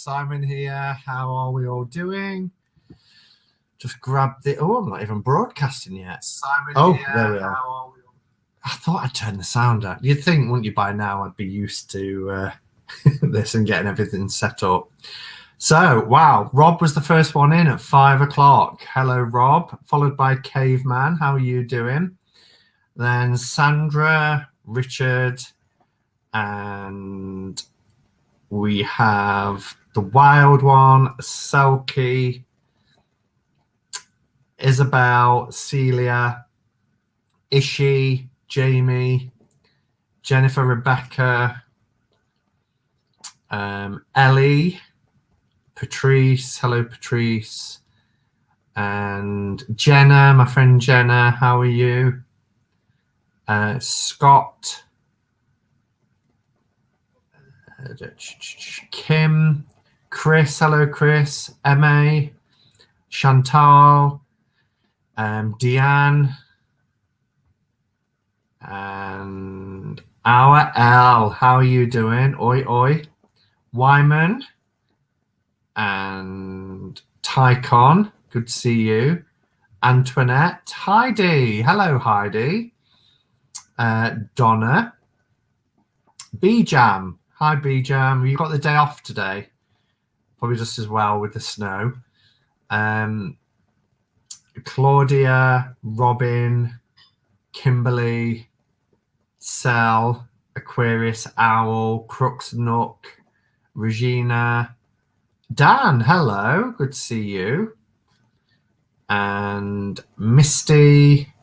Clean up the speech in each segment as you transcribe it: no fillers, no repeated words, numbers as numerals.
Simon here. How are we all doing? Just grab the... Oh, I'm not even broadcasting yet. Simon here. There we are. How are we all... I thought I'd turn the sound up. You'd think, wouldn't you, by now I'd be used to this and getting everything set up. So, wow, Rob was the first one in at 5 o'clock. Hello, Rob. Followed by Caveman. How are you doing? Then Sandra, Richard, and we have the Wild One, Selkie, Isabel, Celia, Ishi, Jamie, Jennifer, Rebecca, Ellie, Patrice, hello Patrice, and Jenna, my friend Jenna, how are you? Scott, Kim, Chris, hello Chris, Emma, Chantal, Deanne, and our L, how are you doing? Oi, oi. Wyman and Tycon, good to see you. Antoinette, Heidi, hello Heidi. Donna, B-Jam, hi B-Jam, you got the day off today? Probably just as well with the snow. Claudia, Robin, Kimberly, Sel, Aquarius, Owl, Crooks, Nook, Regina, Dan, hello, good to see you. And Misty,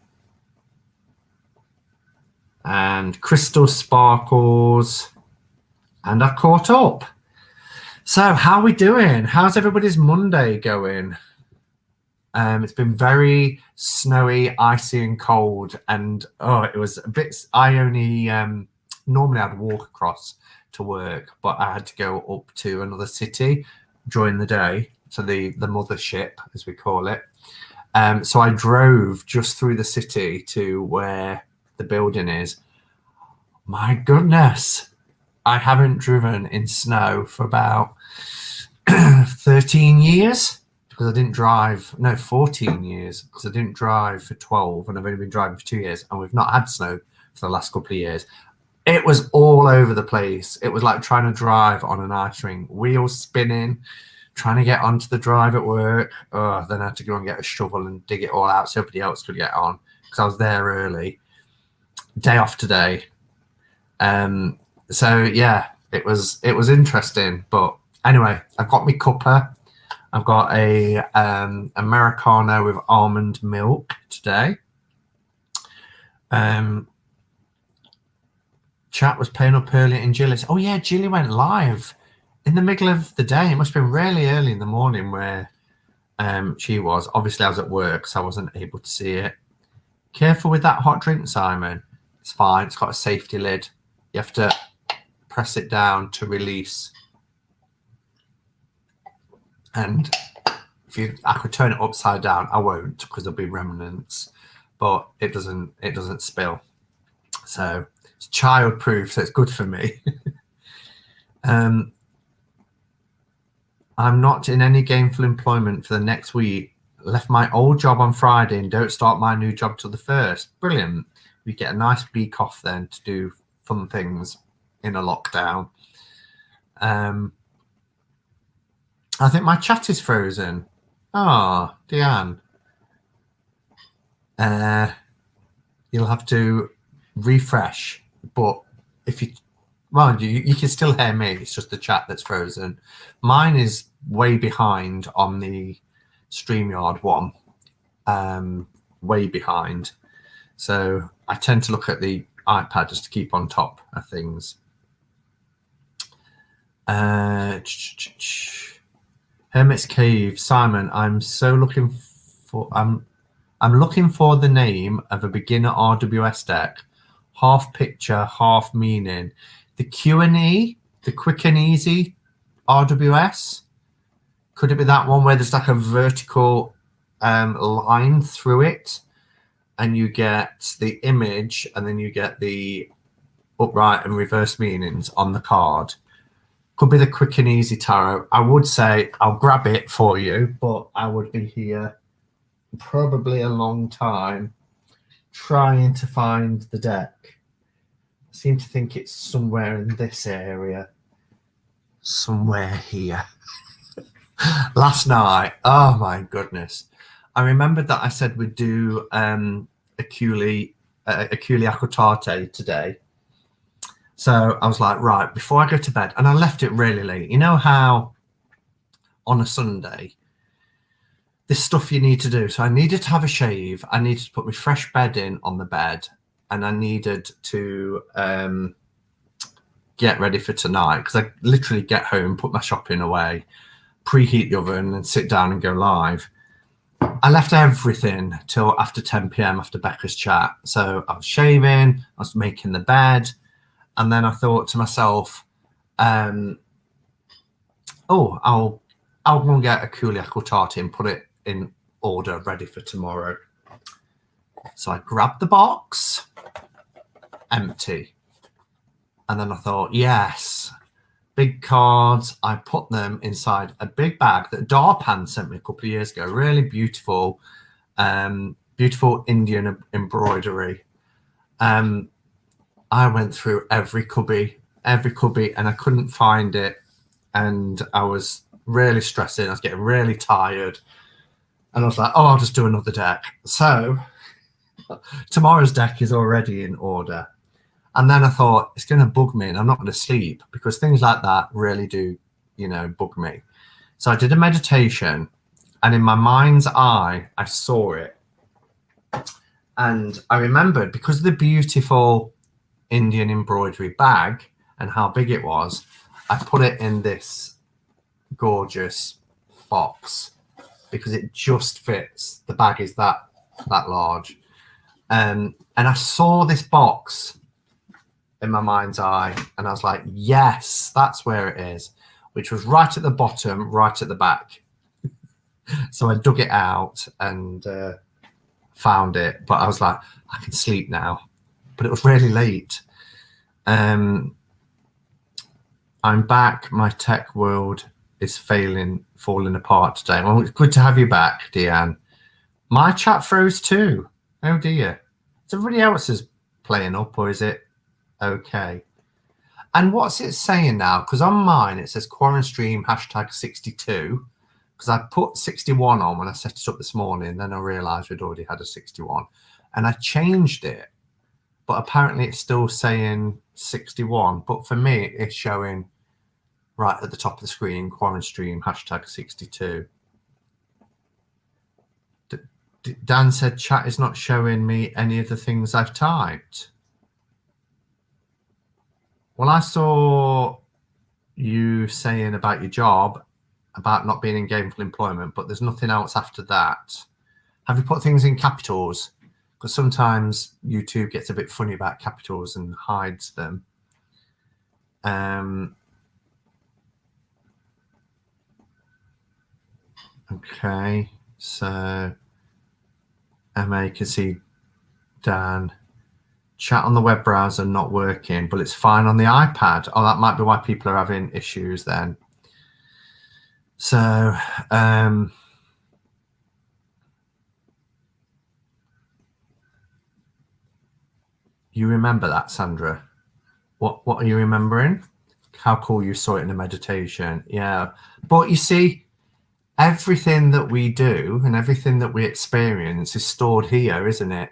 and Crystal Sparkles, and I've caught up. So how are we doing? How's everybody's Monday going? It's been very snowy, icy and cold, and it was a bit... I only normally I'd walk across to work, but I had to go up to another city during the day, so the mothership, as we call it. So I drove just through the city to where the building is. My goodness, I haven't driven in snow for about 13 years because I didn't drive. No, 14 years because I didn't drive for 12, and I've only been driving for 2 years, and we've not had snow for the last couple of years. It was all over the place. It was like trying to drive on an ice rink, wheels spinning, trying to get onto the drive at work. Then I had to go and get a shovel and dig it all out so everybody else could get on because I was there early. Day off today. So yeah, it was interesting. But anyway, I've got my cuppa. I've got a Americano with almond milk today. Chat was paying up early in Gillis. Oh yeah, Gilly went live in the middle of the day. It must have been really early in the morning where she was. Obviously I was at work, so I wasn't able to see it. Careful with that hot drink, Simon. It's fine. It's got a safety lid. You have to press it down to release. And if I could turn it upside down, I won't because there'll be remnants. But it doesn't spill. So it's child proof, so it's good for me. I'm not in any gainful employment for the next week. Left my old job on Friday and don't start my new job till the 1st. Brilliant. We get a nice week off then to do fun things in a lockdown. I think my chat is frozen. Oh, Deanne. You'll have to refresh, but if you... Well, you can still hear me. It's just the chat that's frozen. Mine is way behind on the StreamYard one. Way behind. So I tend to look at the iPad just to keep on top of things. Hermit's Cave. Simon, I'm looking for the name of a beginner RWS deck. Half picture, half meaning. The Q&E, the quick and easy RWS. Could it be that one where there's like a vertical line through it, and you get the image, and then you get the upright and reverse meanings on the card? Could be the quick and easy tarot. I would say I'll grab it for you, but I would be here probably a long time trying to find the deck. I seem to think it's somewhere in this area. Somewhere here. Last night, oh my goodness. I remembered that I said we'd do a Culi Akotate today. So I was like, right, before I go to bed, and I left it really late. You know how on a Sunday, this stuff you need to do. So I needed to have a shave. I needed to put my fresh bed in on the bed, and I needed to get ready for tonight because I literally get home, put my shopping away, preheat the oven, and sit down and go live. I left everything till after 10 p.m. after Becca's chat. So I was shaving, I was making the bed, and then I thought to myself, I'll go and get a Kuliako tart and put it in order, ready for tomorrow. So I grabbed the box, empty. And then I thought, yes, big cards. I put them inside a big bag that Darpan sent me a couple of years ago. Really beautiful, beautiful Indian embroidery. I went through every cubby, and I couldn't find it. And I was really stressing. I was getting really tired. And I was like, I'll just do another deck. So tomorrow's deck is already in order. And then I thought, it's going to bug me and I'm not going to sleep because things like that really do, bug me. So I did a meditation, and in my mind's eye, I saw it. And I remembered, because of the beautiful Indian embroidery bag and how big it was, I put it in this gorgeous box because it just fits. The bag is that large. And I saw this box in my mind's eye, and I was like, yes, that's where it is, which was right at the bottom, right at the back. So I dug it out and found it, but I was like, I can sleep now. But it was really late. I'm back. My tech world is falling apart today. Well, it's good to have you back, Deanne. My chat froze too. Oh dear. Is everybody else's playing up, or is it okay? And what's it saying now? Because on mine it says QuaranStream #62, because I put 61 on when I set it up this morning. Then I realized we'd already had a 61 and I changed it, but apparently it's still saying 61. But for me, it's showing right at the top of the screen, QuaranStream #62. Dan said chat is not showing me any of the things I've typed. Well, I saw you saying about your job, about not being in gainful employment, but there's nothing else after that. Have you put things in capitals? Because sometimes YouTube gets a bit funny about capitals and hides them. Okay, so MA can see Dan. Chat on the web browser not working, but it's fine on the iPad. Oh, that might be why people are having issues then. So you remember that, Sandra? What are you remembering? How cool you saw it in the meditation. Yeah. But you see, everything that we do and everything that we experience is stored here, isn't it?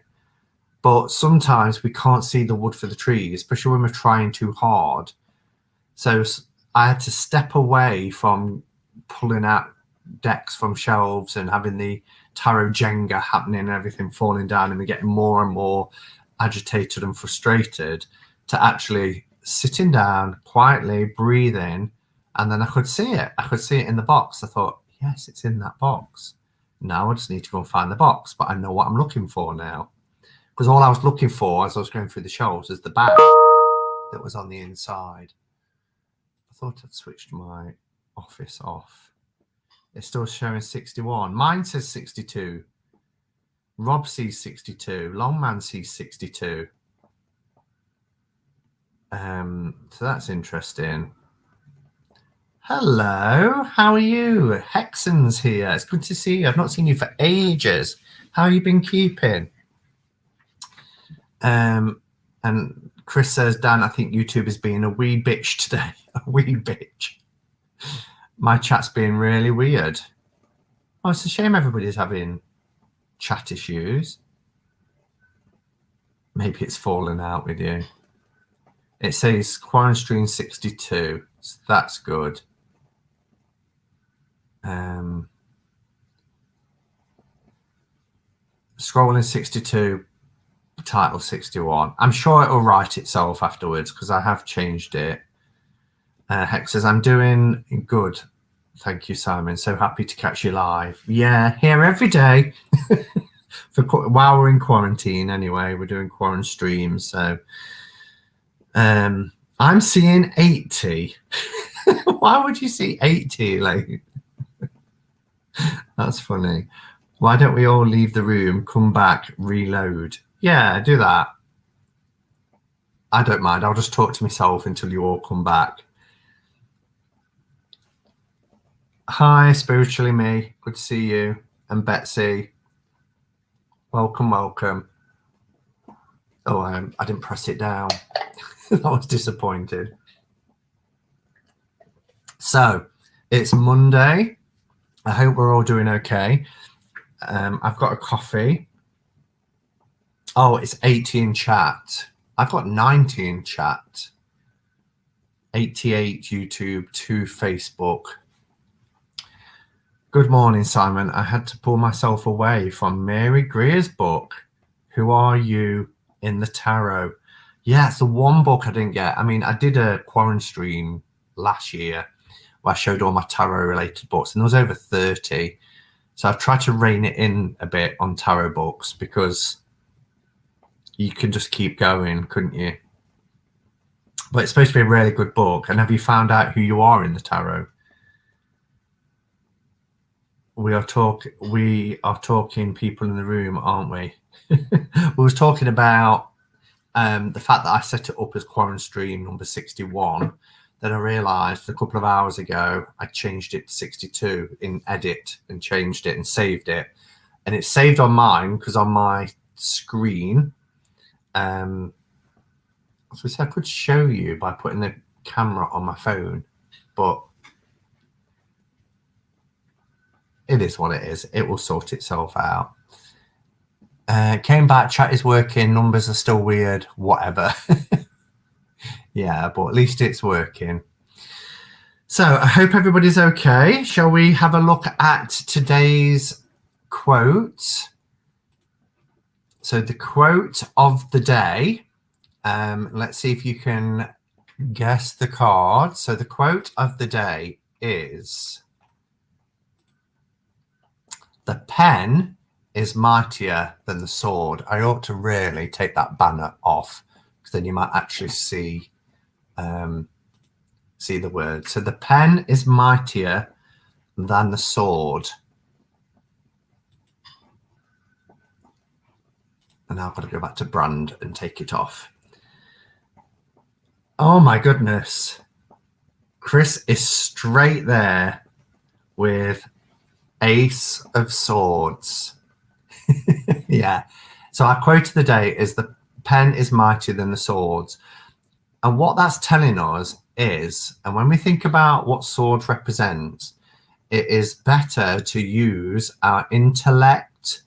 But sometimes we can't see the wood for the trees, especially when we're trying too hard. So I had to step away from pulling out decks from shelves and having the tarot Jenga happening and everything falling down and me getting more and more agitated and frustrated, to actually sitting down quietly, breathing, and then I could see it. I could see it in the box. I thought, yes, it's in that box. Now I just need to go and find the box, but I know what I'm looking for now. Because all I was looking for as I was going through the shelves is the bag that was on the inside. I thought I'd switched my office off. It's still showing 61. Mine says 62. Rob sees 62. Longman sees 62. So that's interesting. Hello, how are you? Hexen's here. It's good to see you. I've not seen you for ages. How you been keeping? And Chris says, Dan, I think YouTube is being a wee bitch today. A wee bitch. My chat's being really weird. Oh, it's a shame everybody's having chat issues. Maybe it's fallen out with you. It says QuaranStream 62, so that's good. Scrolling 62, title 61. I'm sure it'll write itself afterwards because I have changed it. Hex says, I'm doing good. Thank you, Simon. So happy to catch you live. Yeah, here every day. While we're in quarantine anyway, we're doing QuaranStream. So I'm seeing 80. Why would you see 80? Like, that's funny. Why don't we all leave the room, come back, reload? Yeah, do that. I don't mind. I'll just talk to myself until you all come back. Hi, Spiritually Me. Good to see you. And Betsy. Welcome, welcome. Oh, I didn't press it down. I was disappointed. So, it's Monday. I hope we're all doing okay. I've got a coffee. Oh, it's 80 in chat. I've got 90 in chat. 88 YouTube, 2 Facebook. Good morning, Simon. I had to pull myself away from Mary Greer's book, Who Are You in the Tarot? Yeah, it's the one book I didn't get. I mean, I did a QuaranStream last year where I showed all my tarot-related books, and there was over 30. So I've tried to rein it in a bit on tarot books because you can just keep going, couldn't you? But it's supposed to be a really good book. And have you found out who you are in the tarot? We are talking people in the room, aren't we? We was talking about the fact that I set it up as QuaranStream number 61. Then I realised a couple of hours ago I changed it to 62 in edit and changed it and saved it. And it's saved on mine because on my screen, so I could show you by putting the camera on my phone, but it is what it is. It will sort itself out. Came back, chat is working, numbers are still weird, whatever. Yeah, but at least it's working. So I hope everybody's okay. Shall we have a look at today's quote? So the quote of the day, let's see if you can guess the card. So the quote of the day is, the pen is mightier than the sword. I ought to really take that banner off because then you might actually see the word. So the pen is mightier than the sword. And now I've got to go back to brand and take it off. Oh my goodness. Chris is straight there with Ace of Swords. Yeah. So our quote of the day is, the pen is mightier than the swords. And what that's telling us is, and when we think about what swords represent, it is better to use our intellect,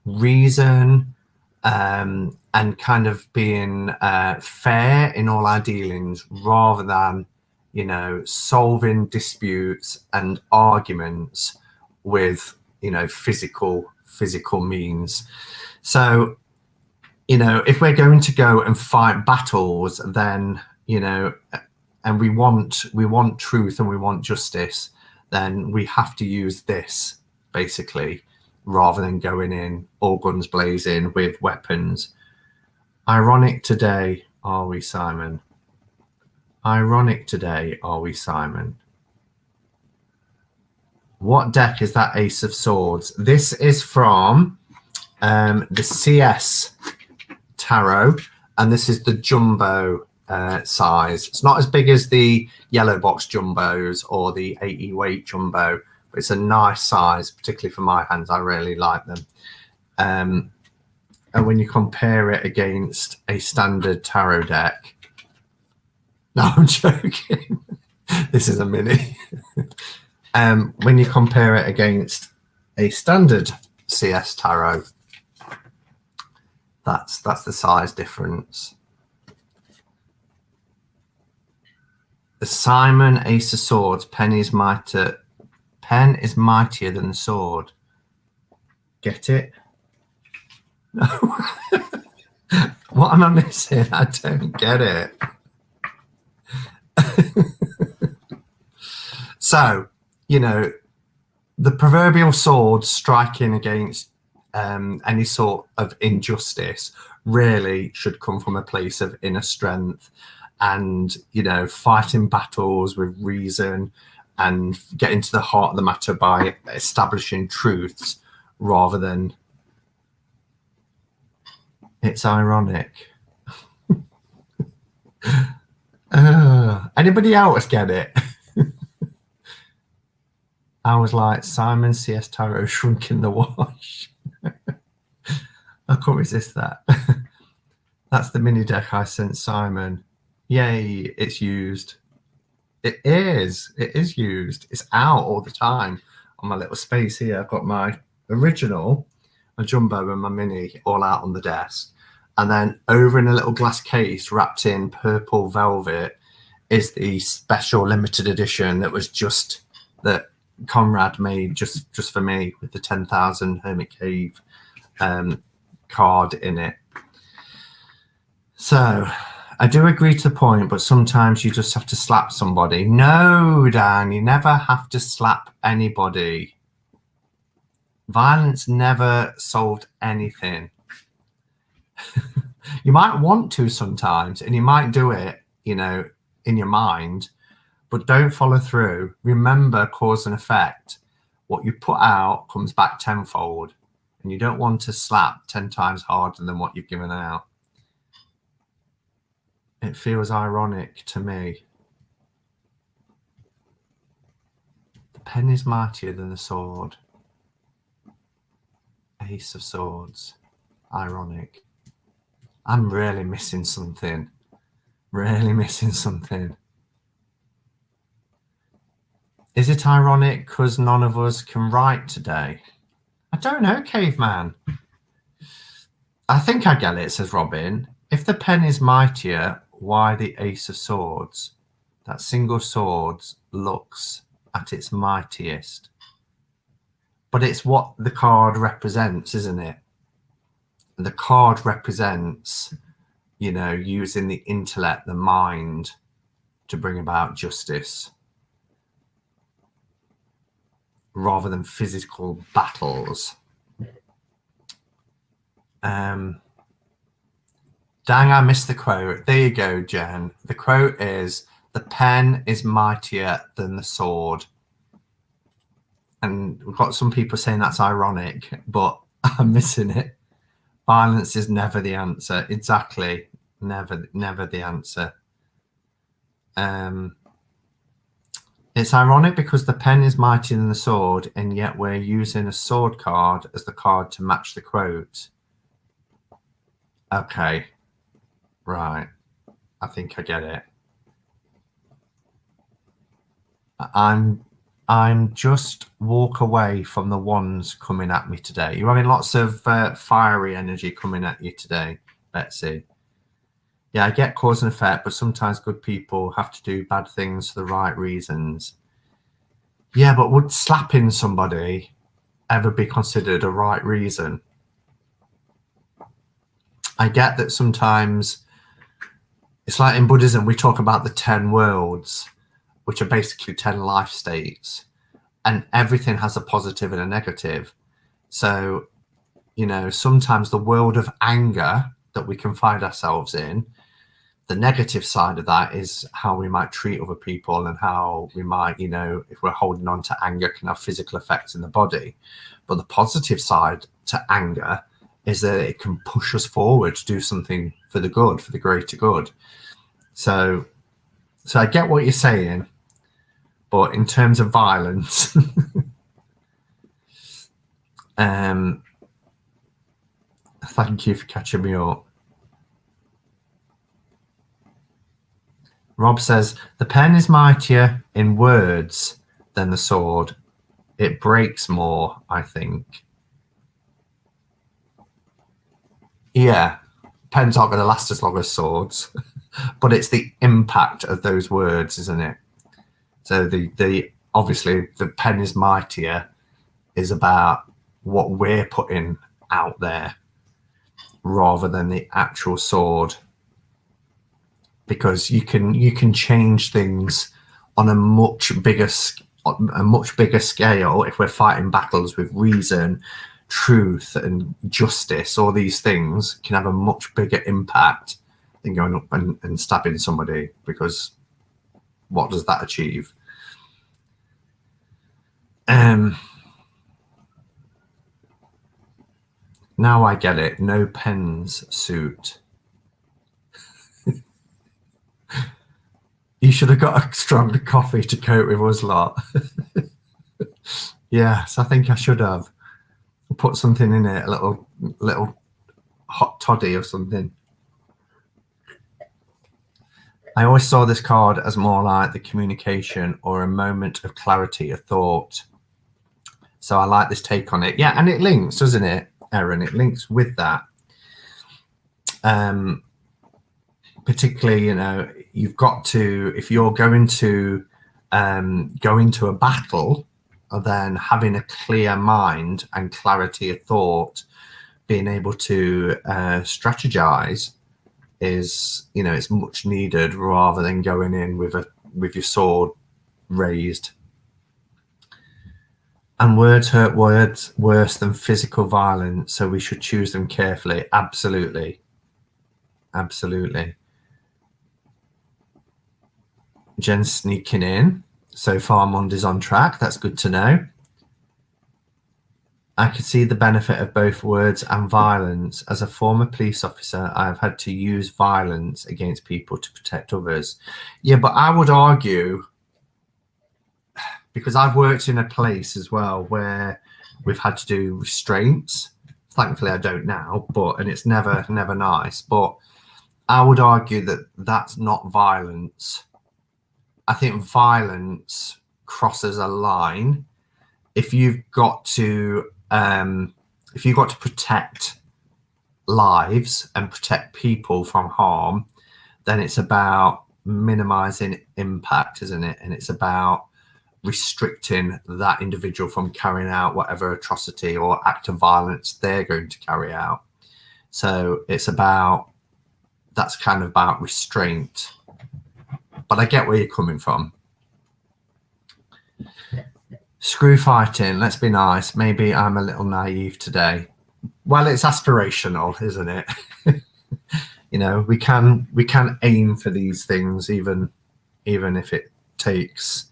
reason, and kind of being fair in all our dealings rather than, you know, solving disputes and arguments with, you know, physical means. So, you know, if we're going to go and fight battles, then, you know, and we want truth and we want justice, then we have to use this basically, rather than going in all guns blazing with weapons. Ironic today, are we, Simon? Ironic today, are we, Simon? What deck is that Ace of Swords? This is from the CS Tarot, and this is the Jumbo size. It's not as big as the yellow box jumbos or the 80 weight jumbo, but it's a nice size, particularly for my hands. I really like them. And when you compare it against a standard tarot deck, no, I'm joking. This is a mini. When you compare it against a standard CS tarot, that's the size difference. The Simon Ace of Swords, pen is mightier than the sword. Get it? No. What am I missing? I don't get it. So, you know, the proverbial sword striking against any sort of injustice really should come from a place of inner strength and, you know, fighting battles with reason and getting to the heart of the matter by establishing truths rather than... It's ironic. Anybody else get it? I was like, Simon CS Tarot shrunk in the wash. I couldn't resist that. That's the mini deck I sent Simon. Yay, it's used. It is used. It's out all the time on my little space here. I've got my original, my jumbo and my mini all out on the desk. And then over in a little glass case wrapped in purple velvet is the special limited edition that was just that Conrad made just for me with the 10,000 Hermit Cave card in it. So I do agree to the point, but sometimes you just have to slap somebody. No, Dan, you never have to slap anybody. Violence never solved anything. You might want to sometimes, and you might do it, you know, in your mind, but don't follow through. Remember cause and effect. What you put out comes back tenfold, and you don't want to slap 10 times harder than what you've given out. It feels ironic to me. The pen is mightier than the sword. Ace of Swords. Ironic. I'm really missing something. Really missing something. Is it ironic because none of us can write today? I don't know, Caveman. I think I get it, says Robin. If the pen is mightier, why the Ace of Swords? That single sword looks at its mightiest. But it's what the card represents, isn't it? The card represents, you know, using the intellect, the mind to bring about justice rather than physical battles. Dang, I missed the quote. There you go, Jen. The quote is, the pen is mightier than the sword. And we've got some people saying that's ironic, but I'm missing it. Violence is never the answer. Exactly. Never the answer. It's ironic because the pen is mightier than the sword, and yet we're using a sword card as the card to match the quote. Okay. Right. I think I get it. I'm just walk away from the ones coming at me today. You're having lots of fiery energy coming at you today, Betsy. Yeah, I get cause and effect, but sometimes good people have to do bad things for the right reasons. Yeah, but would slapping somebody ever be considered a right reason? I get that sometimes it's like in Buddhism, we talk about the 10 worlds, which are basically 10 life states, and everything has a positive and a negative. So, you know, sometimes the world of anger that we can find ourselves in, the negative side of that is how we might treat other people and how we might, you know, if we're holding on to anger, can have physical effects in the body. But the positive side to anger is that it can push us forward to do something for the good, for the greater good. So I get what you're saying, but in terms of violence, thank you for catching me up. Rob says, the pen is mightier in words than the sword. It breaks more, I think. Yeah, pens aren't going to last as long as swords, but it's the impact of those words, isn't it? So the obviously the pen is mightier is about what we're putting out there rather than the actual sword, because you can change things on a much bigger scale if we're fighting battles with reason, truth, and justice. All these things can have a much bigger impact than going up and stabbing somebody, because what does that achieve? Now I get it. No pens suit. You should have got a stronger coffee to cope with us lot. Yes, I think I should have. Put something in it, a little hot toddy or something. I always saw this card as more like the communication or a moment of clarity of thought. So I like this take on it. Yeah, and it links, doesn't it, Erin? It links with that. Particularly, you know, you've got to, if you're going to go into a battle, then having a clear mind and clarity of thought, being able to strategize is, you know, it's much needed, rather than going in with your sword raised. And words hurt words worse than physical violence, so we should choose them carefully. Absolutely. Absolutely. Jen's sneaking in. So far, Monday's on track. That's good to know. I could see the benefit of both words and violence. As a former police officer, I have had to use violence against people to protect others. Yeah, but I would argue, because I've worked in a place as well where we've had to do restraints. Thankfully, I don't now, and it's never nice. But I would argue that that's not violence. I think violence crosses a line. If you've got to protect lives and protect people from harm, then it's about minimizing impact, isn't it? And it's about restricting that individual from carrying out whatever atrocity or act of violence they're going to carry out. So it's about, that's kind of about restraint. But I get where you're coming from. Screw fighting, let's be nice. Maybe I'm a little naive today. Well, it's aspirational, isn't it? You know, we can aim for these things, even if it takes.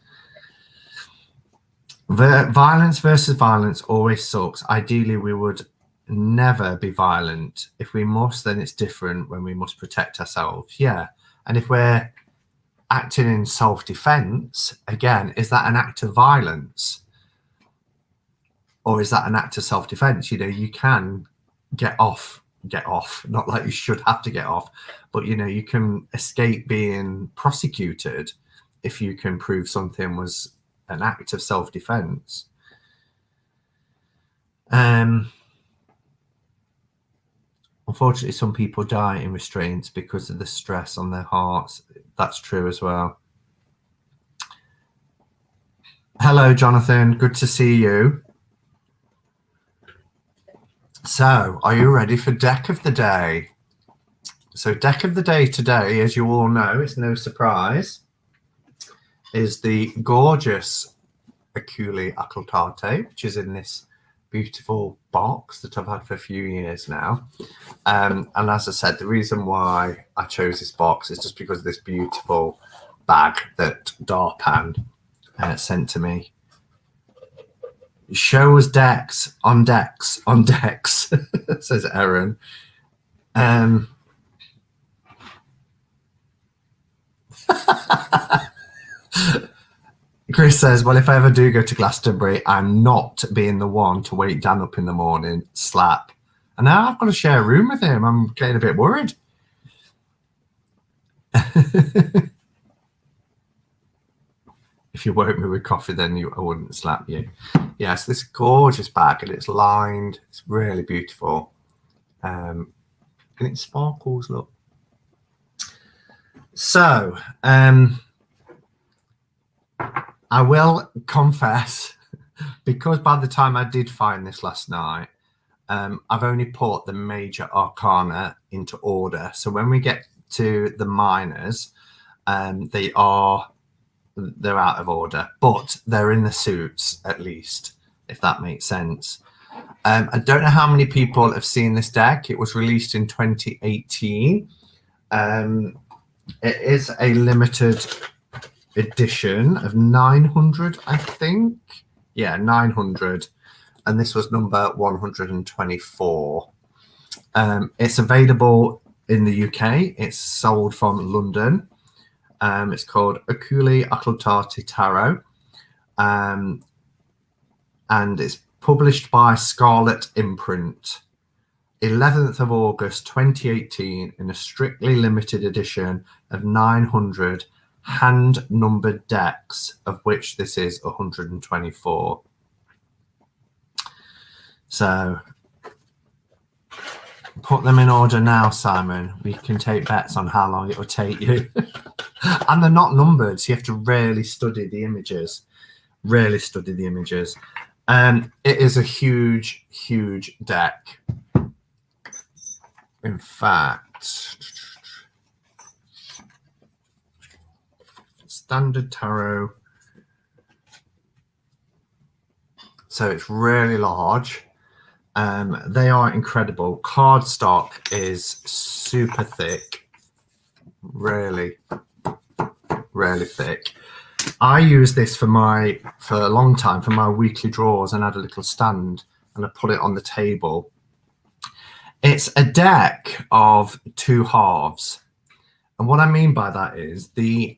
Violence versus violence always sucks. Ideally, we would never be violent. If we must, then it's different when we must protect ourselves. Yeah. And if we're acting in self-defense, again, is that an act of violence? Or is that an act of self-defense? You know, you can get off, not like you should have to get off, but, you know, you can escape being prosecuted if you can prove something was an act of self-defense. Unfortunately, some people die in restraints because of the stress on their hearts. That's true as well. Hello, Jonathan. Good to see you. So, are you ready for deck of the day? So, deck of the day today, as you all know, it's no surprise, is the gorgeous Aculi Occultate, which is in this beautiful box that I've had for a few years now. And as I said, the reason why I chose this box is just because of this beautiful bag that Darpan sent to me. Show us decks on decks on decks, says Erin. Chris says, well, if I ever do go to Glastonbury, I'm not being the one to wake Dan up in the morning, slap. And now I've got to share a room with him. I'm getting a bit worried. If you woke me with coffee, then I wouldn't slap you. Yes, this gorgeous bag, and it's lined. It's really beautiful. And it sparkles, look. So, I will confess, because by the time I did find this last night, I've only put the major arcana into order. So when we get to the minors, they're out of order, but they're in the suits at least, if that makes sense. I don't know how many people have seen this deck. It was released in 2018. It is a limited edition of 900, I think. Yeah, 900. And this was number 124. It's available in the UK. It's sold from London. It's called Oculi Occultati Tarot. And it's published by Scarlet Imprint. 11th of August 2018 in a strictly limited edition of 900 hand-numbered decks, of which this is 124. So put them in order now, Simon. We can take bets on how long it will take you. And they're not numbered, so you have to really study the images. Really study the images. It is a huge, huge deck. In fact, standard tarot. So it's really large. They are incredible. Cardstock is super thick. Really, really thick. I use this for a long time for my weekly draws, and had a little stand and I put it on the table. It's a deck of two halves. And what I mean by that is the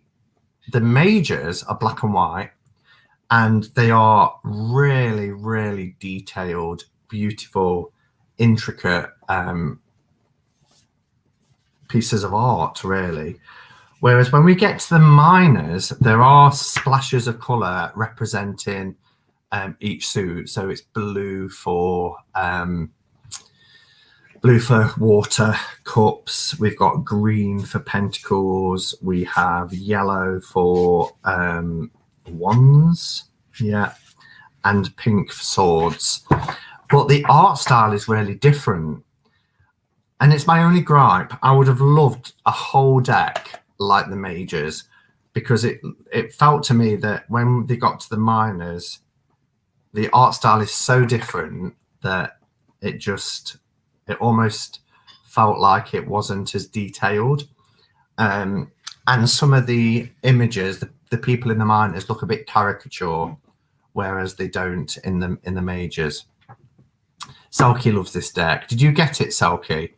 majors are black and white, and they are really, really detailed, beautiful, intricate pieces of art, really. Whereas when we get to the minors, there are splashes of colour representing each suit. So it's blue for water cups. We've got green for pentacles. We have yellow for wands, yeah, and pink for swords. But the art style is really different. And it's my only gripe. I would have loved a whole deck like the majors, because it felt to me that when they got to the minors, the art style is so different that it almost felt like it wasn't as detailed. And some of the images, the people in the minors look a bit caricature, whereas they don't in the majors. Selkie loves this deck. Did you get it, Selkie?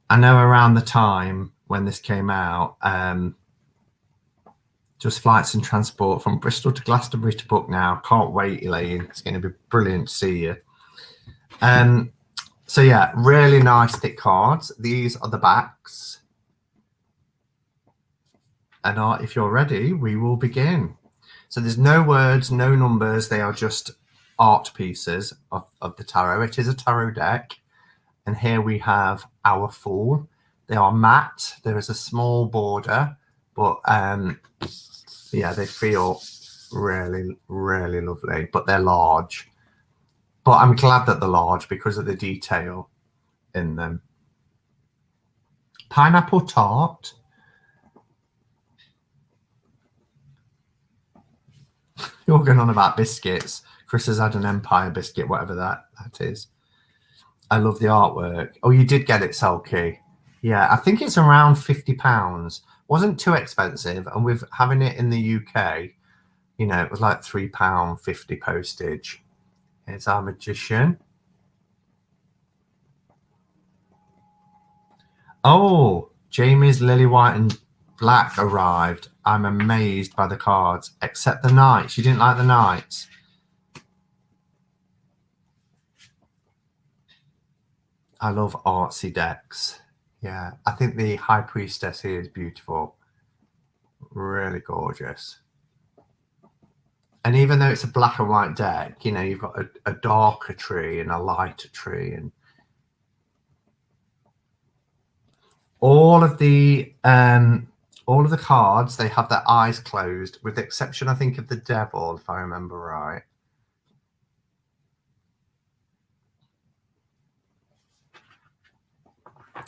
I know around the time when this came out, just flights and transport from Bristol to Glastonbury to book now. Can't wait, Elaine. It's going to be brilliant to see you. So yeah, really nice thick cards. These are the backs. And if you're ready, we will begin. So there's no words, no numbers. They are just art pieces of the tarot. It is a tarot deck. And here we have our Fool. They are matte. There is a small border, but yeah, they feel really, really lovely, but they're large. But I'm glad that they're large because of the detail in them. Pineapple tart. You're going on about biscuits. Chris has had an Empire biscuit, whatever that is. I love the artwork. Oh, you did get it, Selkie. Yeah, I think it's around £50. Wasn't too expensive, and with having it in the UK, you know, it was like £3.50 postage. Here's our magician. Oh, Jamie's Lily White and Black arrived. I'm amazed by the cards, except the Knights. You didn't like the Knights? I love artsy decks. Yeah, I think the High Priestess here is beautiful. Really gorgeous. And even though it's a black and white deck, you know, you've got a darker tree and a lighter tree, and all of the cards, they have their eyes closed, with the exception, I think, of the Devil, if I remember right.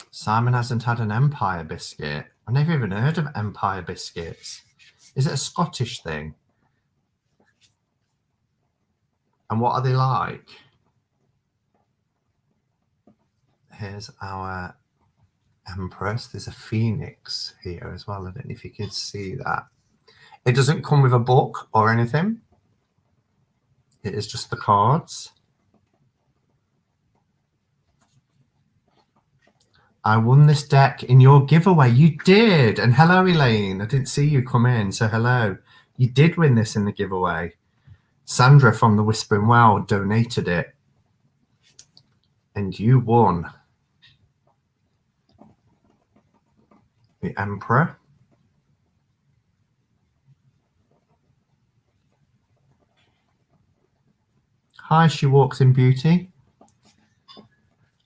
Simon hasn't had an Empire biscuit. I've never even heard of Empire biscuits. Is it a Scottish thing? And what are they like? Here's our Empress. There's a phoenix here as well. I don't know if you can see that. It doesn't come with a book or anything. It is just the cards. I won this deck in your giveaway. You did. And hello, Elaine. I didn't see you come in, so hello. You did win this in the giveaway. Sandra from the Whispering Well donated it. And you won. The Emperor. Hi, She Walks in Beauty.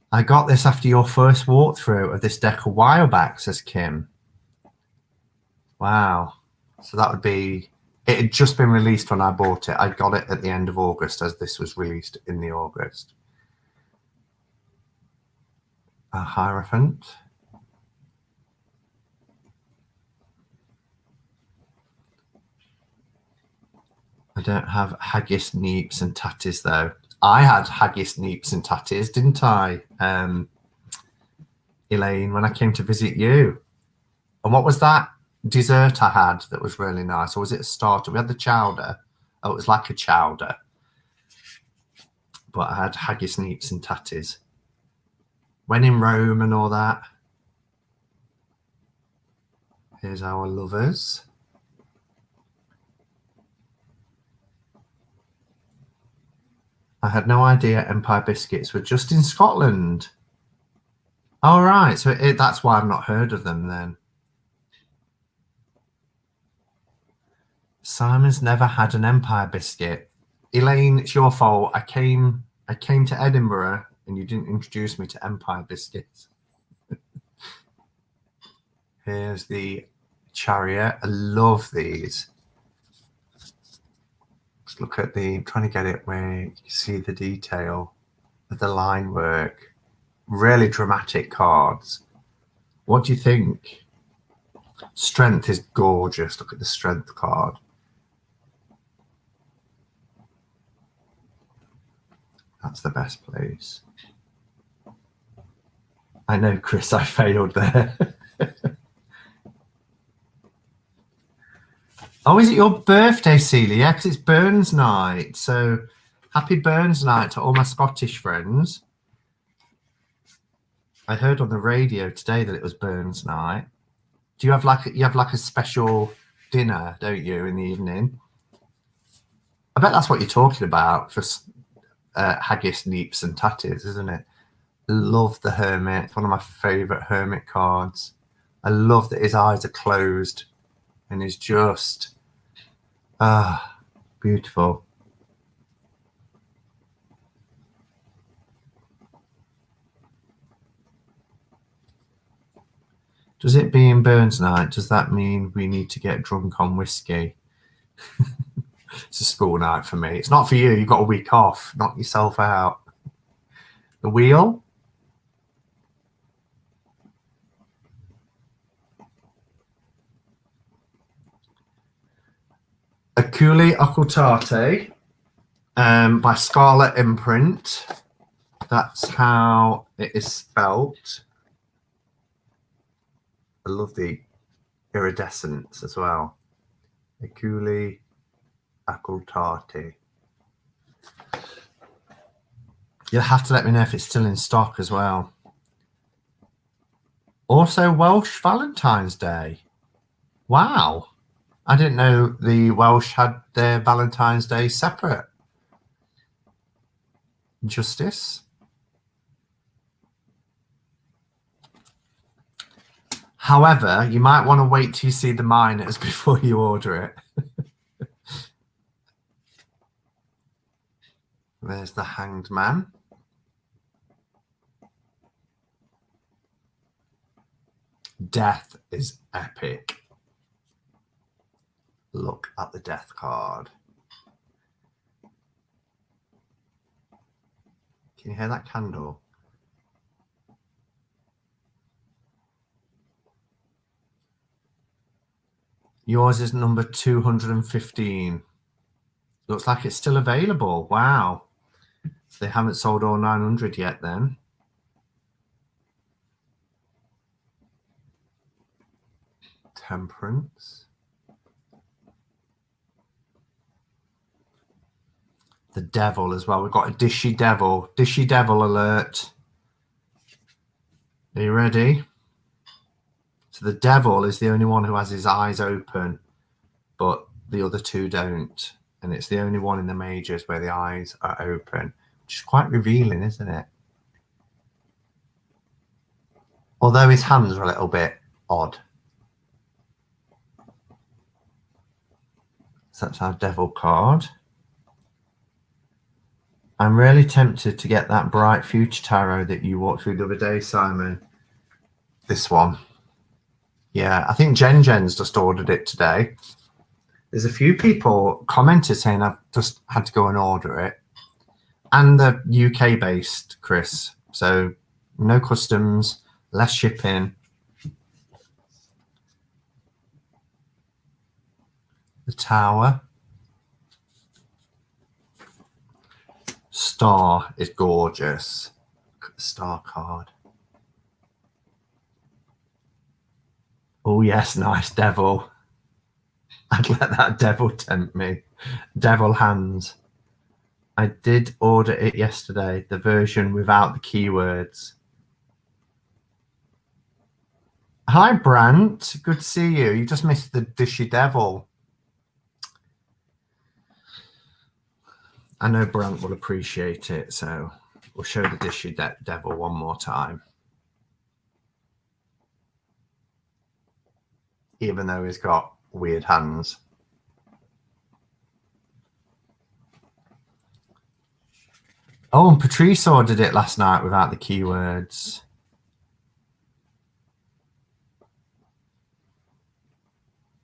I got this after your first walkthrough of this deck a while back, says Kim. Wow. So that would be... It had just been released when I bought it. I got it at the end of August, as this was released in the August. A Hierophant. I don't have Haggis, Neeps and Tatties, though. I had Haggis, Neeps and Tatties, didn't I, Elaine, when I came to visit you? And what was that dessert I had that was really nice? Or was it a starter? We had the chowder. Oh, it was like a chowder. But I had Haggis, Neeps and Tatties. When in Rome and all that. Here's our lovers. I had no idea Empire biscuits were just in Scotland. All right, so that's why I've not heard of them then. Simon's never had an Empire biscuit. Elaine, it's your fault. I came to Edinburgh and you didn't introduce me to Empire biscuits. Here's the Chariot. I love these. Let's look at I'm trying to get it where you can see the detail of the line work. Really dramatic cards. What do you think? Strength is gorgeous. Look at the strength card. That's the best place. I know, Chris, I failed there. Oh, is it your birthday, Celia? Yeah, because it's Burns night. So happy Burns night to all my Scottish friends. I heard on the radio today that it was Burns night. Do you have like a special dinner, don't you, in the evening? I bet that's what you're talking about for Haggis, Neeps and Tatties, isn't it? I love the Hermit. It's one of my favourite Hermit cards. I love that his eyes are closed and he's just beautiful. Does it being Burns night, does that mean we need to get drunk on whiskey? It's a school night for me. It's not for you. You've got a week off. Knock yourself out. The Wheel. Aculi Occultate by Scarlet Imprint. That's how it is spelt. I love the iridescence as well. Aculi Occultate. You'll have to let me know if it's still in stock as well. Also, Welsh Valentine's Day. Wow. I didn't know the Welsh had their Valentine's Day separate. Justice. However, you might want to wait till you see the minors before you order it. There's the Hanged Man. Death is epic. Look at the death card. Can you hear that candle? Yours is number 215. Looks like it's still available. Wow. So they haven't sold all 900 yet then. Temperance. The Devil as well. We've got a Dishy Devil. Dishy Devil alert. Are you ready? So the Devil is the only one who has his eyes open, but the other two don't. And it's the only one in the majors where the eyes are open, which is quite revealing, isn't it? Although his hands are a little bit odd. So that's our Devil card. I'm really tempted to get that Bright Future Tarot that you walked through the other day, Simon. This one. Yeah, I think Jen's just ordered it today. There's a few people commented saying I've just had to go and order it. And the UK-based, Chris. So no customs, less shipping. The Tower. Star is gorgeous. Look at the Star card. Oh, yes, nice Devil. I'd let that Devil tempt me. Devil hands. I did order it yesterday, the version without the keywords. Hi, Brant. Good to see you. You just missed the Dishy Devil. I know Brant will appreciate it, so we'll show the Dishy Devil one more time. Even though he's got weird hands. Oh, and Patrice ordered it last night without the keywords.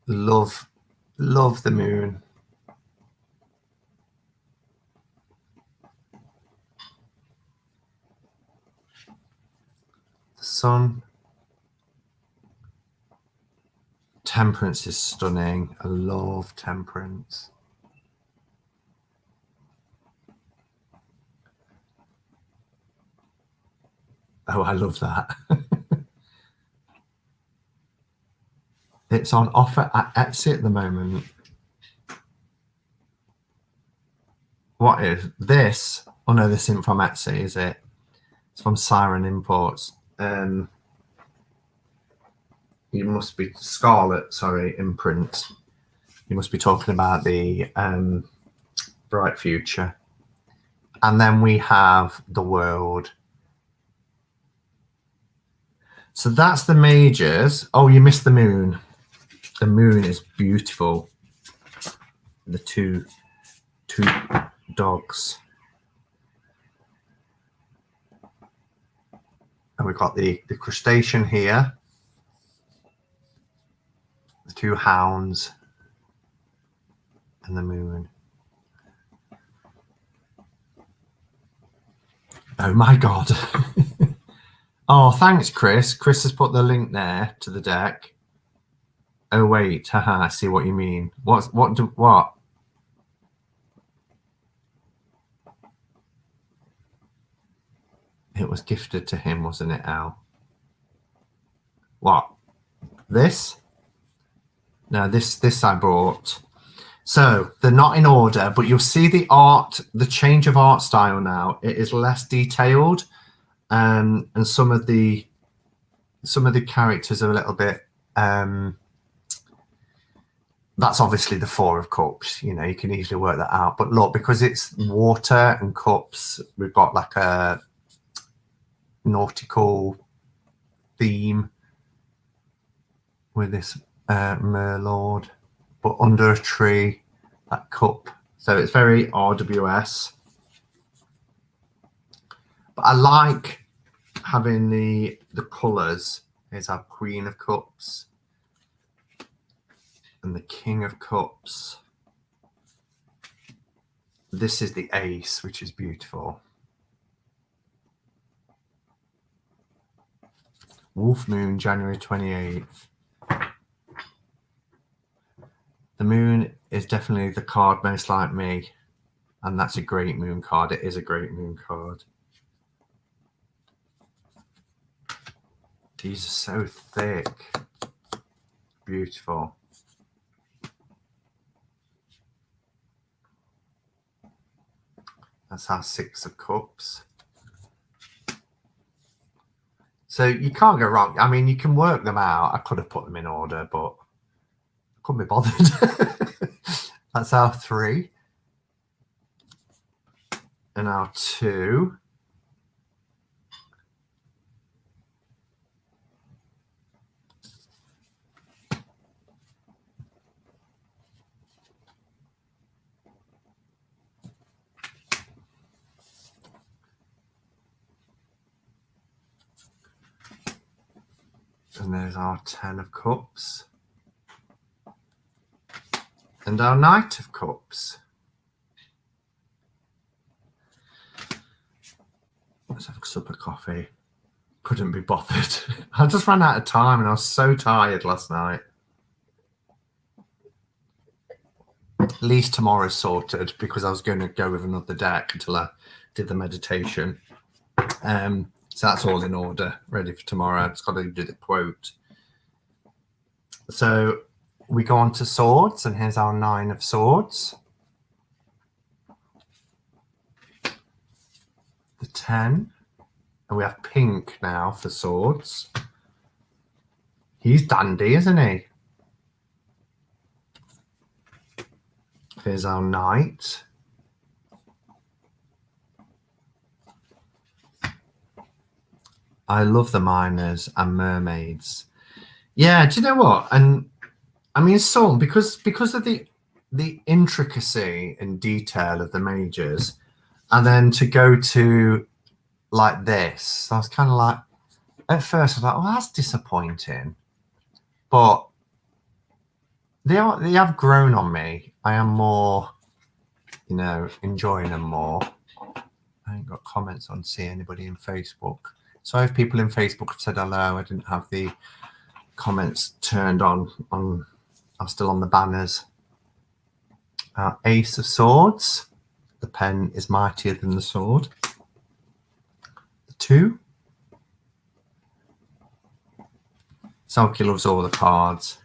Love the moon. The sun. Temperance is stunning. I love Temperance. Oh, I love that. It's on offer at Etsy at the moment. What is this? Oh no, this isn't from Etsy, is it? It's from Siren Imports. You must be Scarlet, sorry, imprint. You must be talking about the Bright Future. And then we have the World. So that's the majors. Oh, you missed the moon. The moon is beautiful. The two dogs. And we've got the crustacean here. The two hounds. And the moon. Oh my God. Oh, thanks, Chris. Chris has put the link there to the deck. Oh wait, haha, I see what you mean. What? It was gifted to him, wasn't it, Al? What? This? No, this I bought. So they're not in order, but you'll see the art, the change of art style now. It is less detailed, and some of the characters are a little bit That's obviously the Four of Cups. You know, you can easily work that out. But look, because it's water and cups, we've got like a nautical theme with this Merlord, but under a tree, that cup. So it's very RWS. But I like having the colours. Here's our Queen of Cups and the King of Cups. This is the Ace, which is beautiful. Wolf Moon, January 28th. The moon is definitely the card most like me. And that's a great moon card. It is a great moon card. These are so thick. Beautiful. That's our Six of Cups. So you can't go wrong. I mean, you can work them out. I could have put them in order, but I couldn't be bothered. That's our 3. And our 2. And there's our 10 of Cups. And our Knight of Cups. Let's have a cup of coffee. Couldn't be bothered. I just ran out of time and I was so tired last night. At least tomorrow's sorted because I was going to go with another deck until I did the meditation. So that's all in order, ready for tomorrow. I've just got to do the quote. So we go on to swords, and here's our 9 of swords. The 10. And we have pink now for swords. He's dandy, isn't he? Here's our knight. I love the miners and mermaids. Yeah, do you know what? And I mean, some because of the intricacy and detail of the majors, and then to go to like this, I was kind of like, at first I was like, oh, that's disappointing, but they have grown on me. I am more, you know, enjoying them more. I ain't got comments on see anybody in Facebook. So if people in Facebook have said hello, I didn't have the comments turned on. I'm still on the banners. Ace of Swords. The pen is mightier than the sword. The 2. Selkie loves all the cards.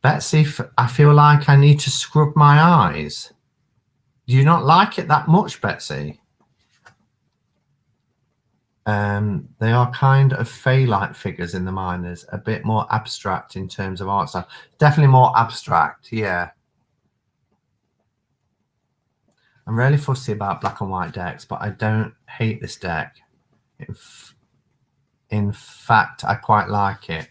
Betsy, I feel like I need to scrub my eyes. Do you not like it that much, Betsy? They are kind of fey-like figures in the miners, a bit more abstract in terms of art style. Definitely more abstract, yeah. I'm really fussy about black and white decks, but I don't hate this deck. In fact, I quite like it.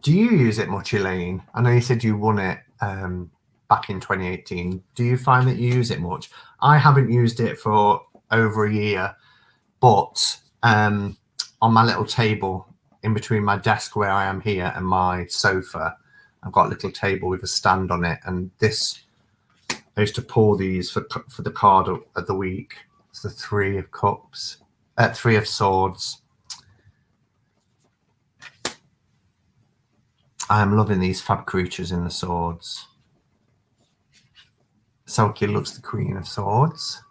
Do you use it much, Elaine? I know you said you won it back in 2018. Do you find that you use it much? I haven't used it for over a year, but on my little table in between my desk where I am here and my sofa, I've got a little table with a stand on it, and this, I used to pull these for the card of the week. It's the 3 of cups, 3 of swords. I'm loving these fab creatures in the swords. Selkie loves the Queen of Swords.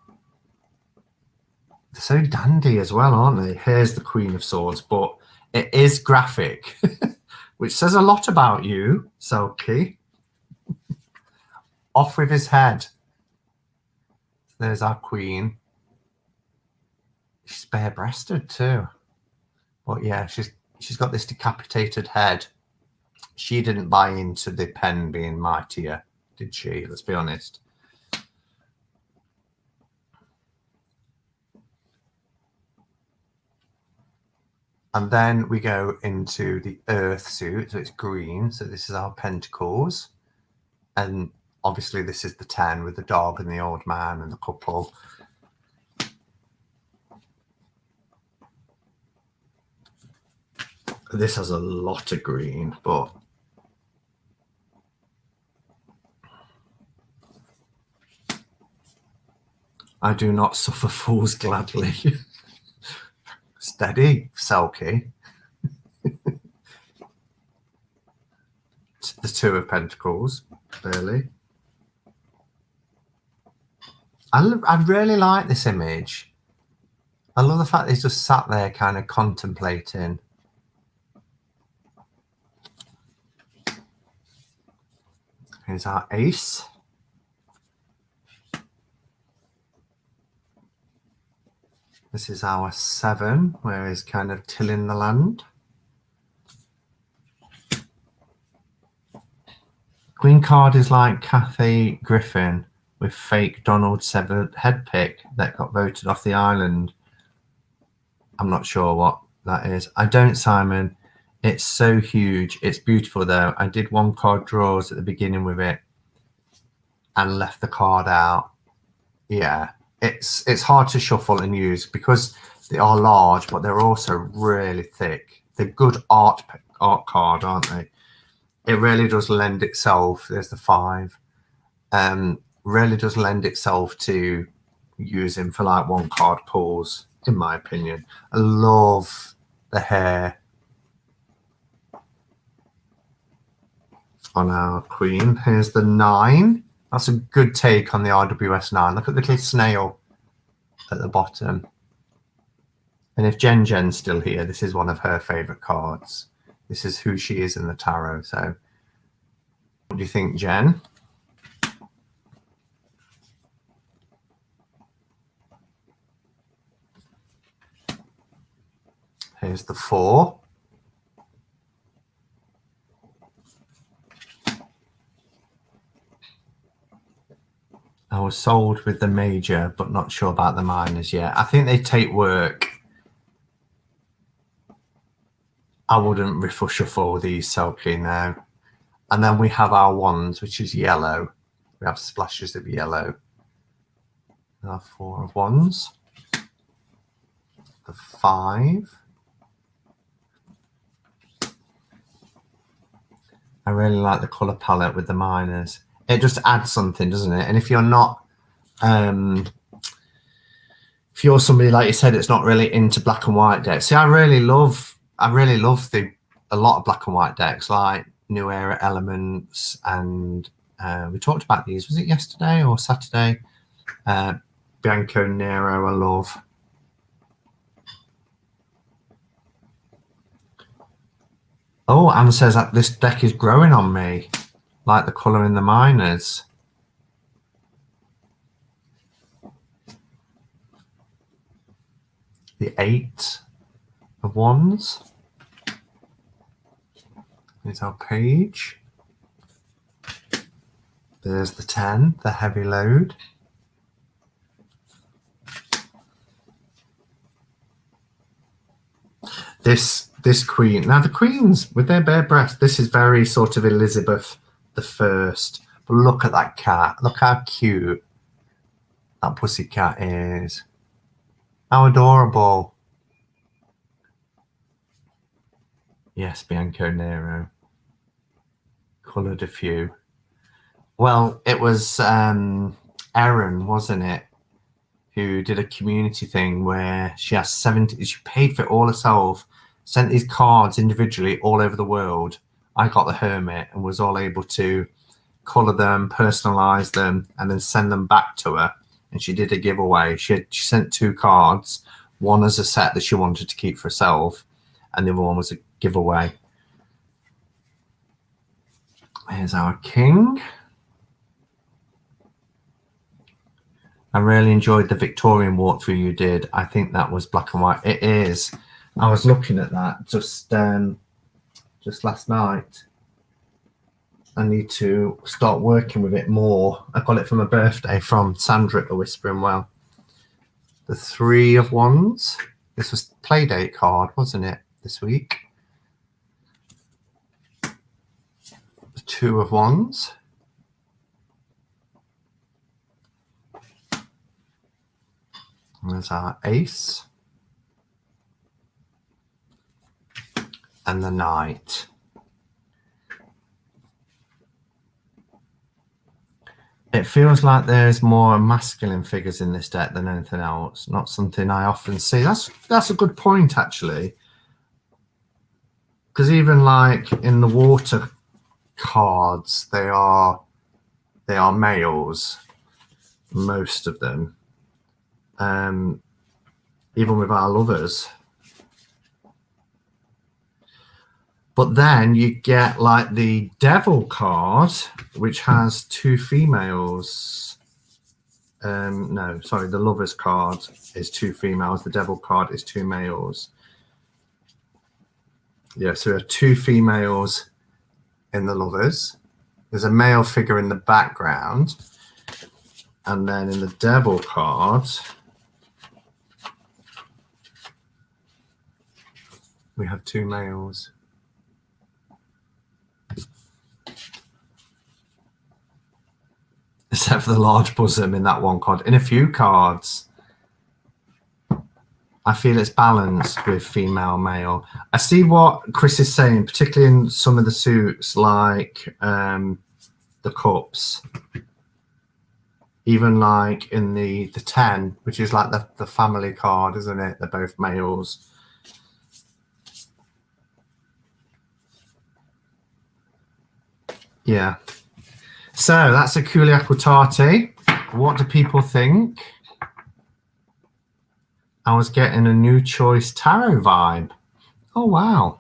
They're so dandy as well, aren't they? Here's the Queen of Swords, but it is graphic, which says a lot about you, Selkie. Off with his head. There's our Queen. She's bare-breasted too. But yeah, she's got this decapitated head. She didn't buy into the pen being mightier, did she? Let's be honest. And then we go into the earth suit, so it's green. So this is our pentacles. And obviously this is the 10 with the dog and the old man and the couple. This has a lot of green, but I do not suffer fools gladly. Steady, Selkie. The 2 of Pentacles, clearly. I really like this image. I love the fact that he's just sat there kind of contemplating. Here's our ace. This is our 7, where he's kind of tilling the land. Green card is like Kathy Griffin with fake Donald Severed head pick that got voted off the island. I'm not sure what that is. I don't, Simon. It's so huge. It's beautiful, though. I did 1 card draws at the beginning with it and left the card out. Yeah, it's hard to shuffle and use because they are large, but they're also really thick. They're good art card, aren't they? It really does lend itself. There's the 5. Really does lend itself to using for like 1 card pulls, in my opinion. I love the hair on our queen. Here's the 9. That's a good take on the RWS 9. Look at the little snail at the bottom. And if Jen's still here, this is one of her favourite cards. This is who she is in the tarot. So what do you think, Jen? Here's the 4. I was sold with the major, but not sure about the minors yet. I think they take work. I wouldn't riffle shuffle these Selkie now. And then we have our wands, which is yellow. We have splashes of yellow. Our 4 of wands. The 5. I really like the colour palette with the minors. It just adds something, doesn't it? And if you're not, if you're somebody, like you said, it's not really into black and white decks. See, I really love a lot of black and white decks, like New Era Elements, and we talked about these. Was it yesterday or Saturday? Bianco Nero, I love. Oh, Anne says that this deck is growing on me, like the colour in the minors. The 8 of wands. Here's our page. There's the 10, the heavy load. This queen. Now the queens with their bare breasts, this is very sort of Elizabeth the First. But look at that cat. Look how cute that pussy cat is. How adorable. Yes, Bianco Nero. Coloured a few. Well, it was Erin, wasn't it, who did a community thing where she has 70, she paid for it all herself, sent these cards individually all over the world. I got the Hermit and was all able to colour them, personalise them, and then send them back to her. And she did a giveaway. She sent 2 cards, one as a set that she wanted to keep for herself, and the other one was a giveaway. Here's our king. I really enjoyed the Victorian walkthrough you did. I think that was black and white. It is. I was looking at that just last night. I need to start working with it more. I got it for my birthday from Sandra at the Whispering Well. The 3 of Wands. This was Playdate card, wasn't it, this week? The 2 of Wands. And there's our Ace. And the Knight. It feels like there's more masculine figures in this deck than anything else. Not something I often see. That's a good point, actually. Because even like in the water cards, they are males, most of them. Even with our lovers. But then you get like the Devil card, which has 2 females. No, sorry, the Lovers card is 2 females. The Devil card is 2 males. Yeah, so there are 2 females in the Lovers. There's a male figure in the background. And then in the Devil card, we have 2 males. Except for the large bosom in that one card. In a few cards, I feel it's balanced with female, male. I see what Chris is saying, particularly in some of the suits, like the cups. Even like in the 10, which is like the family card, isn't it? They're both males. Yeah. So that's a Culi Aquitati. What do people think? I was getting a New Choice Tarot vibe. Oh, wow.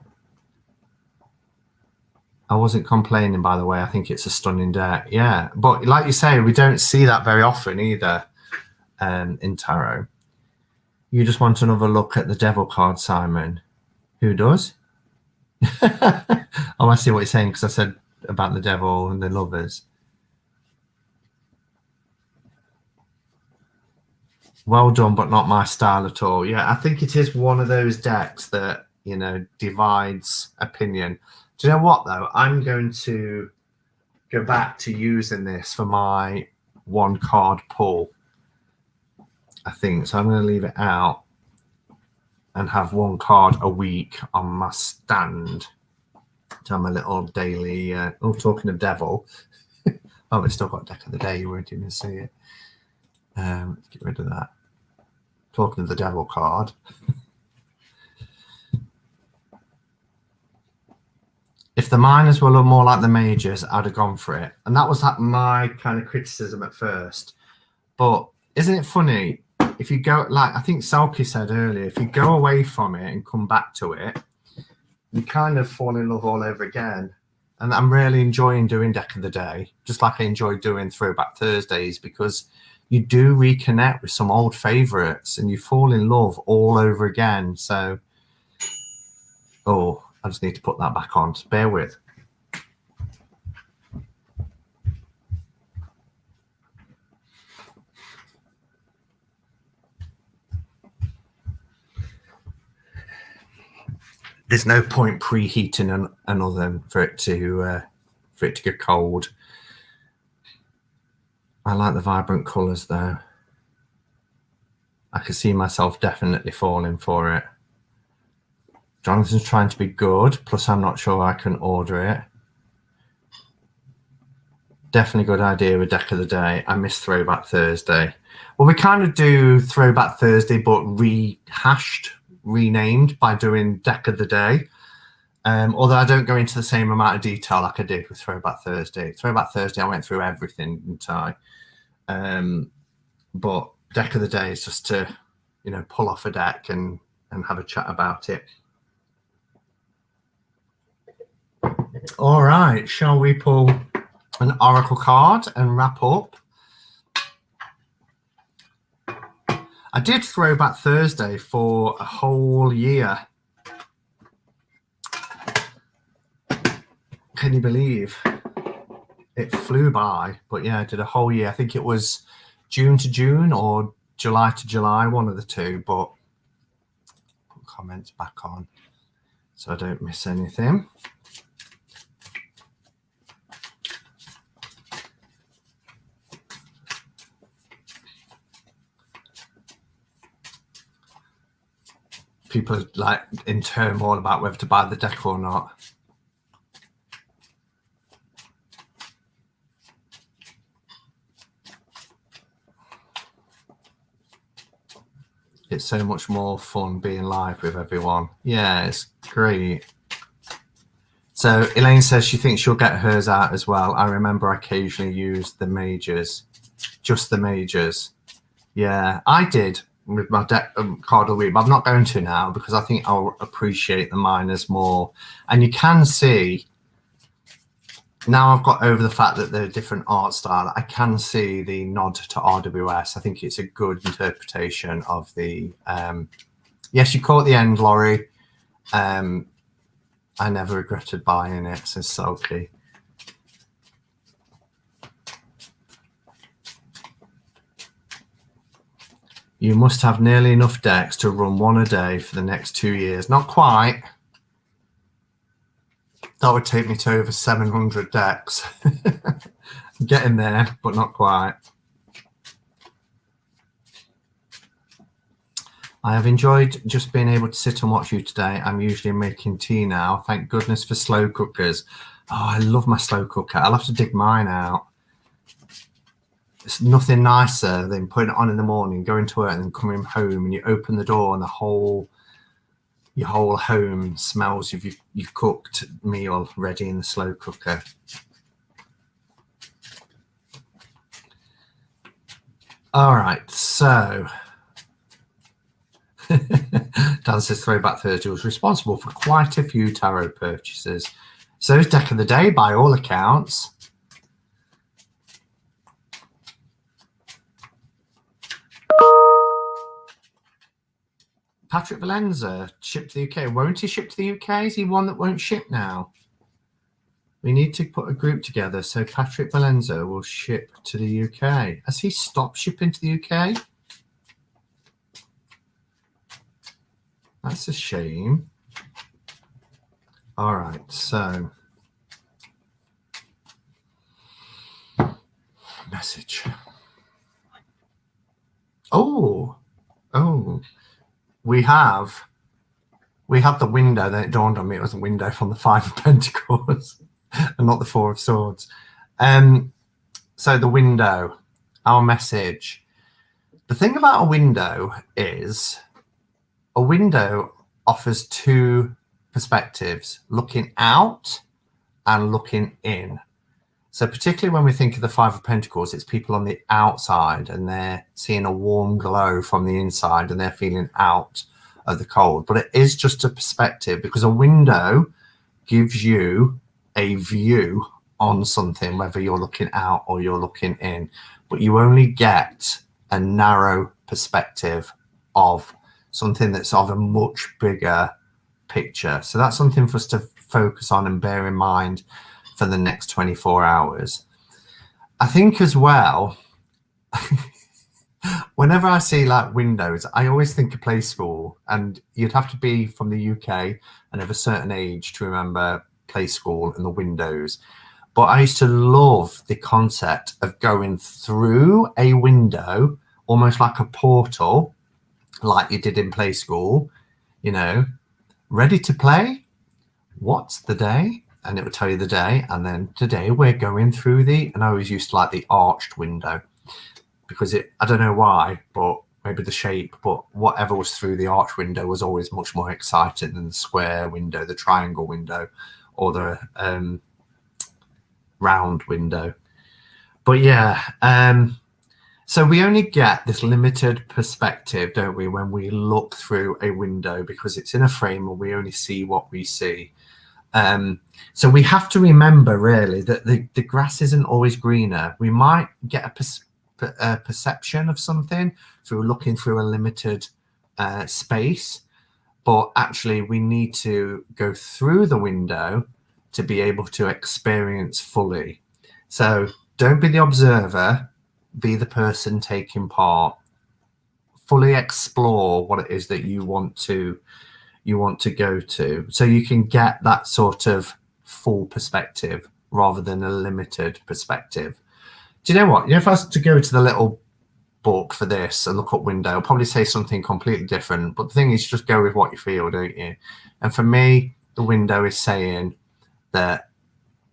I wasn't complaining, by the way. I think it's a stunning deck. Yeah. But like you say, we don't see that very often either in tarot. You just want another look at the Devil card, Simon. Who does? Oh, I see what you're saying, because I said about the Devil and the Lovers. Well done, but not my style at all. Yeah, I think it is one of those decks that, you know, divides opinion. Do you know what, though? I'm going to go back to using this for my 1-card pull, I think. So I'm going to leave it out and have 1 card a week on my stand to have my little daily... oh, talking of Devil. Oh, it's still got Deck of the Day. You won't even see it. Let's get rid of that. Talking of the Devil card. If the minors were a little more like the majors, I'd have gone for it. And that was like my kind of criticism at first. But isn't it funny? If you go, like I think Selkie said earlier, if you go away from it and come back to it, you kind of fall in love all over again. And I'm really enjoying doing Deck of the Day, just like I enjoy doing Throwback Thursdays, because you do reconnect with some old favourites and you fall in love all over again. So, oh, I just need to put that back on. Just bear with. There's no point preheating an oven for it to get cold. I like the vibrant colours though. I can see myself definitely falling for it. Jonathan's trying to be good, plus I'm not sure I can order it. Definitely good idea with Deck of the Day. I miss Throwback Thursday. Well, we kind of do Throwback Thursday, but rehashed, renamed by doing Deck of the Day. Although I don't go into the same amount of detail like I did with Throwback Thursday. Throwback Thursday, I went through everything, didn't I? But Deck of the Day is just to, you know, pull off a deck and have a chat about it. All right, shall we pull an oracle card and wrap up? I did Throwback Thursday for a whole year. Can you believe it flew by? But yeah, I did a whole year. I think it was June to June or July to July, one of the two. But put comments back on so I don't miss anything. People are like in turmoil about whether to buy the deck or not. It's so much more fun being live with everyone. Yeah, it's great. So Elaine says she thinks she'll get hers out as well. I remember I occasionally used the majors, just the majors. Yeah, I did with my deck card of the week, but I'm not going to now because I think I'll appreciate the minors more. And you can see, now I've got over the fact that they're a different art style, I can see the nod to RWS. I think it's a good interpretation of the, yes, you caught the end, Laurie. I never regretted buying it, says Sulky. You must have nearly enough decks to run one a day for the next 2 years. Not quite. That would take me to over 700 decks. Getting there, but not quite. I have enjoyed just being able to sit and watch you today. I'm usually making tea now. Thank goodness for slow cookers. Oh, I love my slow cooker. I'll have to dig mine out. It's nothing nicer than putting it on in the morning, going to work and then coming home and you open the door and your whole home smells of you've cooked meal ready in the slow cooker. All right, so Dan says Throwback Thursday was responsible for quite a few tarot purchases. So it's deck of the day by all accounts. Patrick Valenza shipped to the UK. Won't he ship to the UK? Is he one that won't ship now? We need to put a group together so Patrick Valenza will ship to the UK. Has he stopped shipping to the UK? That's a shame. All right, so message. Oh. We have the window. Then it dawned on me it was a window from the Five of Pentacles and not the Four of Swords. So the window, our message. The thing about a window is a window offers two perspectives, looking out and looking in. So particularly when we think of the Five of Pentacles, it's people on the outside and they're seeing a warm glow from the inside and they're feeling out of the cold. But it is just a perspective because a window gives you a view on something, whether you're looking out or you're looking in. But you only get a narrow perspective of something that's of a much bigger picture. So that's something for us to focus on and bear in mind for the next 24 hours. I think as well, whenever I see like windows, I always think of play school, and you'd have to be from the UK and of a certain age to remember play school and the windows. But I used to love the concept of going through a window, almost like a portal, like you did in play school, you know, ready to play. What's the day? And it would tell you the day. And then today we're going through and I always used to like the arched window because I don't know why, but maybe the shape, but whatever was through the arch window was always much more exciting than the square window, the triangle window, or the round window. But yeah, so we only get this limited perspective, don't we, when we look through a window because it's in a frame and we only see what we see. So we have to remember really that the grass isn't always greener. We might get a perception of something through looking through a limited space, but actually we need to go through the window to be able to experience fully. So don't be the observer, be the person taking part. Fully explore what it is that you want to go to, so you can get that sort of full perspective rather than a limited perspective. Do you know what? If I was to go to the little book for this and look up window, I'll probably say something completely different. But the thing is, just go with what you feel, don't you? And for me, the window is saying that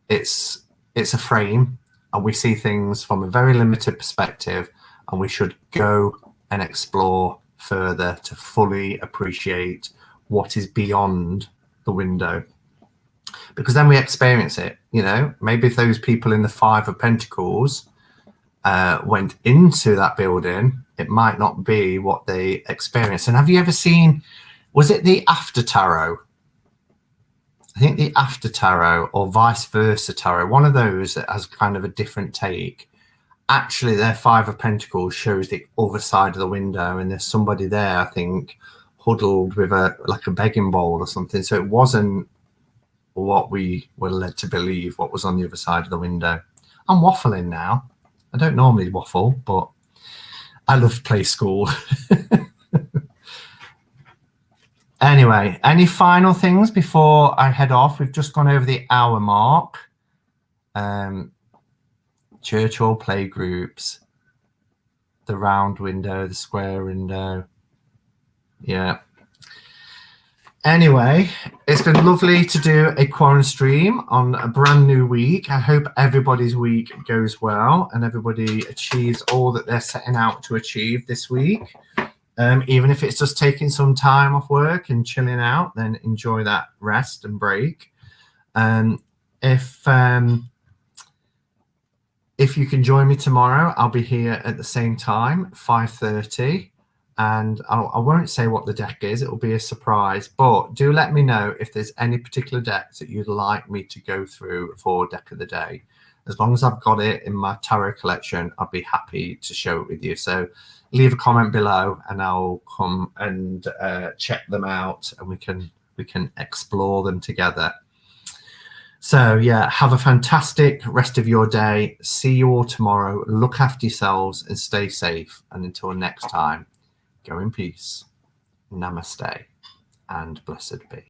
it's a frame, and we see things from a very limited perspective, and we should go and explore further to fully appreciate what is beyond the window, because then we experience it. Maybe if those people in the Five of Pentacles went into that building, it might not be what they experienced. And have you ever seen, was it the After Tarot? I think the After Tarot or Vice Versa Tarot, one of those that has kind of a different take. Actually, their Five of Pentacles shows the other side of the window, and there's somebody there, I think, huddled with a begging bowl or something. So it wasn't what we were led to believe what was on the other side of the window. I'm waffling now. I don't normally waffle, but I love to play school. Anyway, any final things before I head off? We've just gone over the hour mark. Church or play groups, the round window, the square window. Yeah. Anyway, it's been lovely to do a QuaranStream on a brand new week. I hope everybody's week goes well and everybody achieves all that they're setting out to achieve this week. Even if it's just taking some time off work and chilling out, then enjoy that rest and break. If you can join me tomorrow, I'll be here at the same time, 5:30. And I won't say what the deck is. It will be a surprise. But do let me know if there's any particular decks that you'd like me to go through for Deck of the Day. As long as I've got it in my tarot collection, I'll be happy to show it with you. So leave a comment below and I'll come and check them out, and we can explore them together. So yeah, have a fantastic rest of your day. See you all tomorrow. Look after yourselves and stay safe. And until next time, go in peace. Namaste and blessed be.